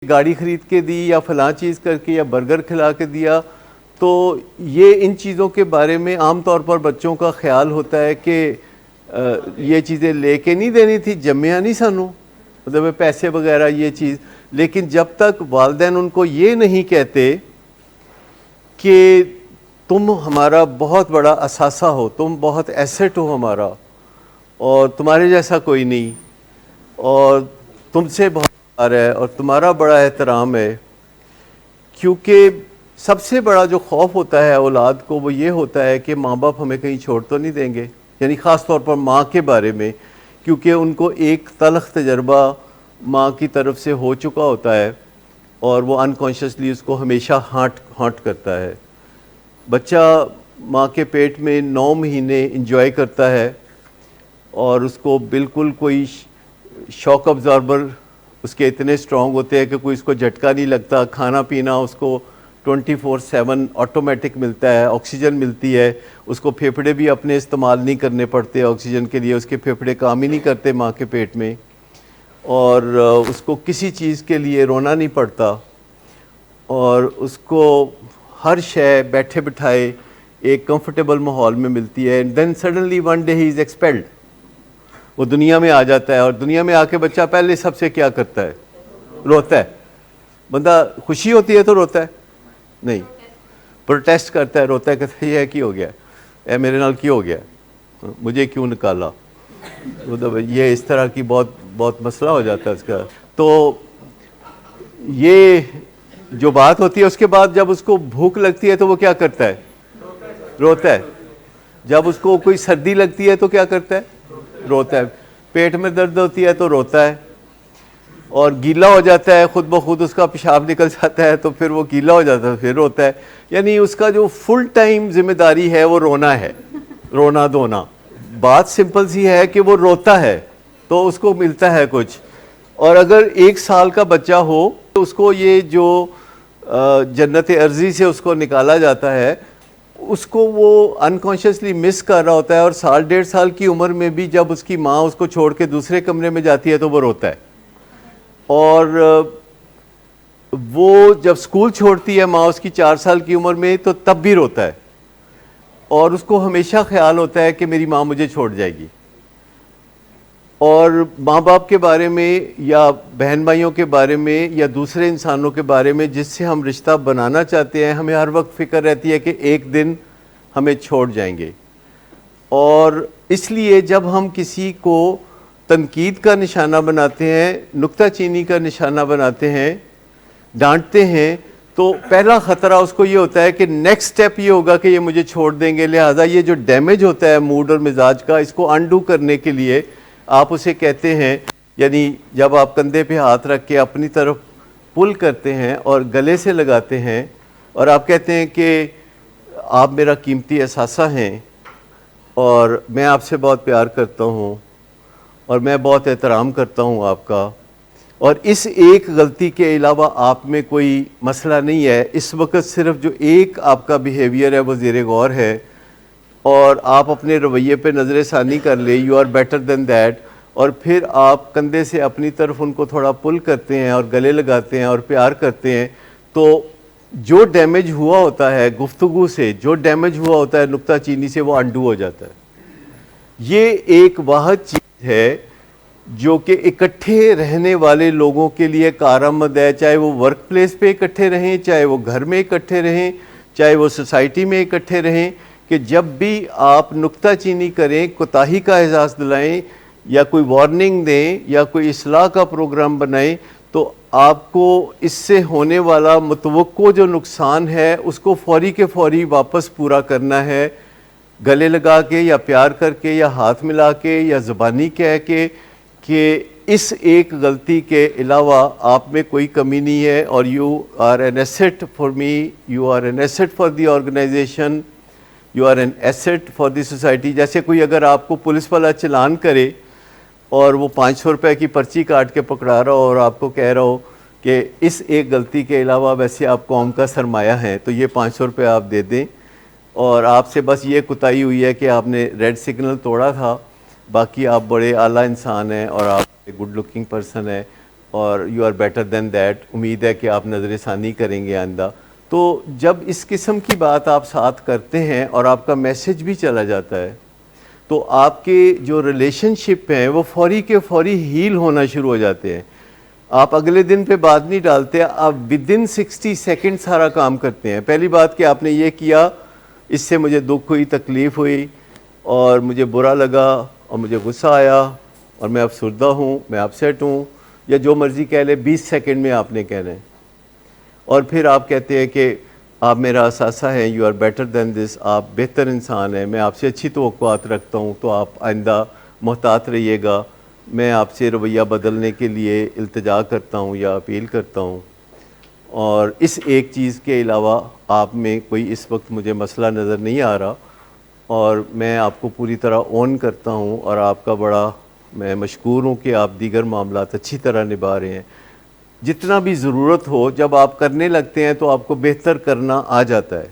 گاڑی خرید کے دی یا فلاں چیز کر کے یا برگر کھلا کے دیا، تو یہ ان چیزوں کے بارے میں عام طور پر بچوں کا خیال ہوتا ہے کہ یہ چیزیں لے کے نہیں دینی تھی، جمیا نہیں سانو، مطلب پیسے وغیرہ یہ چیز. لیکن جب تک والدین ان کو یہ نہیں کہتے کہ تم ہمارا بہت بڑا اثاثہ ہو، تم بہت ایسٹ ہو ہمارا، اور تمہارے جیسا کوئی نہیں، اور تم سے بہت پیار ہے اور تمہارا بڑا احترام ہے. کیونکہ سب سے بڑا جو خوف ہوتا ہے اولاد کو وہ یہ ہوتا ہے کہ ماں باپ ہمیں کہیں چھوڑ تو نہیں دیں گے، یعنی خاص طور پر ماں کے بارے میں، کیونکہ ان کو ایک تلخ تجربہ ماں کی طرف سے ہو چکا ہوتا ہے اور وہ انکانشیسلی اس کو ہمیشہ ہانٹ کرتا ہے. بچہ ماں کے پیٹ میں 9 مہینے انجوائے کرتا ہے اور اس کو بالکل کوئی شاک ابزاربر اس کے اتنے اسٹرانگ ہوتے ہیں کہ کوئی اس کو جھٹکا نہیں لگتا. کھانا پینا اس کو 24/7 آٹومیٹک ملتا ہے، آکسیجن ملتی ہے، اس کو پھیپھڑے بھی اپنے استعمال نہیں کرنے پڑتے آکسیجن کے لیے، اس کے پھیپھڑے کام ہی نہیں کرتے ماں کے پیٹ میں، اور اس کو کسی چیز کے لیے رونا نہیں پڑتا، اور اس کو ہر شے بیٹھے بٹھائے ایک کمفرٹیبل ماحول میں ملتی ہے. And then suddenly one day he is expelled, وہ دنیا میں آ جاتا ہے. اور دنیا میں آ کے بچہ پہلے سب سے کیا کرتا ہے؟ روتا ہے. بندہ خوشی ہوتی ہے تو روتا ہے نہیں، پروٹیسٹ کرتا ہے، روتا ہے، کہتا ہے یہ کی ہو گیا، اے میرے نال کی ہو گیا، مجھے کیوں نکالا، مطلب یہ اس طرح کی بہت مسئلہ ہو جاتا ہے اس کا. تو یہ جو بات ہوتی ہے، اس کے بعد جب اس کو بھوک لگتی ہے تو وہ کیا کرتا ہے؟ روتا ہے. جب اس کو کوئی سردی لگتی ہے تو کیا کرتا ہے؟ روتا ہے. پیٹ میں درد ہوتی ہے تو روتا ہے، اور گیلا ہو جاتا ہے خود بخود، اس کا پیشاب نکل جاتا ہے تو پھر وہ گیلا ہو جاتا ہے، پھر روتا ہے. یعنی اس کا جو فل ٹائم ذمہ داری ہے وہ رونا ہے، رونا دھونا. بات سمپل سی ہے کہ وہ روتا ہے تو اس کو ملتا ہے کچھ. اور اگر 1 سال کا بچہ ہو تو اس کو یہ جو جنت ارضی سے اس کو نکالا جاتا ہے، اس کو وہ انکانشیسلی مس کر رہا ہوتا ہے. اور 1.5 سال کی عمر میں بھی جب اس کی ماں اس کو چھوڑ کے دوسرے کمرے میں جاتی ہے تو وہ روتا ہے. اور وہ جب اسکول چھوڑتی ہے ماں اس کی 4 سال کی عمر میں تو تب بھی روتا ہے، اور اس کو ہمیشہ خیال ہوتا ہے کہ میری ماں مجھے چھوڑ جائے گی. اور ماں باپ کے بارے میں یا بہن بھائیوں کے بارے میں یا دوسرے انسانوں کے بارے میں جس سے ہم رشتہ بنانا چاہتے ہیں، ہمیں ہر وقت فکر رہتی ہے کہ ایک دن ہمیں چھوڑ جائیں گے. اور اس لیے جب ہم کسی کو تنقید کا نشانہ بناتے ہیں، نکتہ چینی کا نشانہ بناتے ہیں، ڈانٹتے ہیں، تو پہلا خطرہ اس کو یہ ہوتا ہے کہ نیکسٹ سٹیپ یہ ہوگا کہ یہ مجھے چھوڑ دیں گے. لہٰذا یہ جو ڈیمیج ہوتا ہے موڈ اور مزاج کا، اس کو انڈو کرنے کے لیے آپ اسے کہتے ہیں، یعنی جب آپ کندھے پہ ہاتھ رکھ کے اپنی طرف پل کرتے ہیں اور گلے سے لگاتے ہیں اور آپ کہتے ہیں کہ آپ میرا قیمتی اثاثہ ہیں اور میں آپ سے بہت پیار کرتا ہوں اور میں بہت احترام کرتا ہوں آپ کا، اور اس ایک غلطی کے علاوہ آپ میں کوئی مسئلہ نہیں ہے. اس وقت صرف جو ایک آپ کا بیہیویئر ہے وہ زیر غور ہے، اور آپ اپنے رویے پہ نظر ثانی کر لیں، you are better than that, اور پھر آپ کندھے سے اپنی طرف ان کو تھوڑا پل کرتے ہیں اور گلے لگاتے ہیں اور پیار کرتے ہیں. تو جو ڈیمیج ہوا ہوتا ہے گفتگو سے، جو ڈیمیج ہوا ہوتا ہے نکتہ چینی سے، وہ انڈو ہو جاتا ہے. یہ ایک واحد چیز ہے جو کہ اکٹھے رہنے والے لوگوں کے لیے کارآمد ہے، چاہے وہ ورک پلیس پہ اکٹھے رہیں، چاہے وہ گھر میں اکٹھے رہیں، چاہے وہ سوسائٹی میں اکٹھے رہیں، کہ جب بھی آپ نکتہ چینی کریں، کوتاہی کا احساس دلائیں یا کوئی وارننگ دیں یا کوئی اصلاح کا پروگرام بنائیں، تو آپ کو اس سے ہونے والا متوقع جو نقصان ہے اس کو فوری کے فوری واپس پورا کرنا ہے، گلے لگا کے یا پیار کر کے یا ہاتھ ملا کے یا زبانی کہہ کے کہ اس ایک غلطی کے علاوہ آپ میں کوئی کمی نہیں ہے، اور you are an asset for me, you are an asset for the organisation, you are an asset for the society. جیسے کوئی اگر آپ کو پولیس والا چلان کرے اور وہ 500 روپے کی پرچی کاٹ کے پکڑا رہا ہو اور آپ کو کہہ رہا ہو کہ اس ایک غلطی کے علاوہ ویسے آپ قوم کا سرمایہ ہیں تو یہ 500 روپے آپ دے دیں، اور آپ سے بس یہ کوتاہی ہوئی ہے کہ آپ نے ریڈ سگنل توڑا تھا، باقی آپ بڑے اعلیٰ انسان ہیں اور آپ گڈ لکنگ پرسن ہیں، اور you are better than that, امید ہے کہ آپ نظر ثانی کریں گے آئندہ. تو جب اس قسم کی بات آپ ساتھ کرتے ہیں اور آپ کا میسج بھی چلا جاتا ہے تو آپ کے جو ریلیشن شپ ہیں وہ فوری کے فوری ہیل ہونا شروع ہو جاتے ہیں. آپ اگلے دن پہ بات نہیں ڈالتے، آپ ودن 60 سیکنڈ سارا کام کرتے ہیں. پہلی بات کہ آپ نے یہ کیا، اس سے مجھے دکھ ہوئی، تکلیف ہوئی اور مجھے برا لگا اور مجھے غصہ آیا اور میں افسردہ ہوں، میں اپسیٹ ہوں، یا جو مرضی کہہ لے، 20 سیکنڈ میں آپ نے کہنا ہے. اور پھر آپ کہتے ہیں کہ آپ میرا اثاثہ ہیں، یو آر بیٹر دین دس، آپ بہتر انسان ہیں، میں آپ سے اچھی توقعات رکھتا ہوں، تو آپ آئندہ محتاط رہیے گا، میں آپ سے رویہ بدلنے کے لیے التجا کرتا ہوں یا اپیل کرتا ہوں. اور اس ایک چیز کے علاوہ آپ میں کوئی اس وقت مجھے مسئلہ نظر نہیں آ رہا، اور میں آپ کو پوری طرح اون کرتا ہوں اور آپ کا بڑا میں مشکور ہوں کہ آپ دیگر معاملات اچھی طرح نبھا رہے ہیں. جتنا بھی ضرورت ہو جب آپ کرنے لگتے ہیں تو آپ کو بہتر کرنا آ جاتا ہے.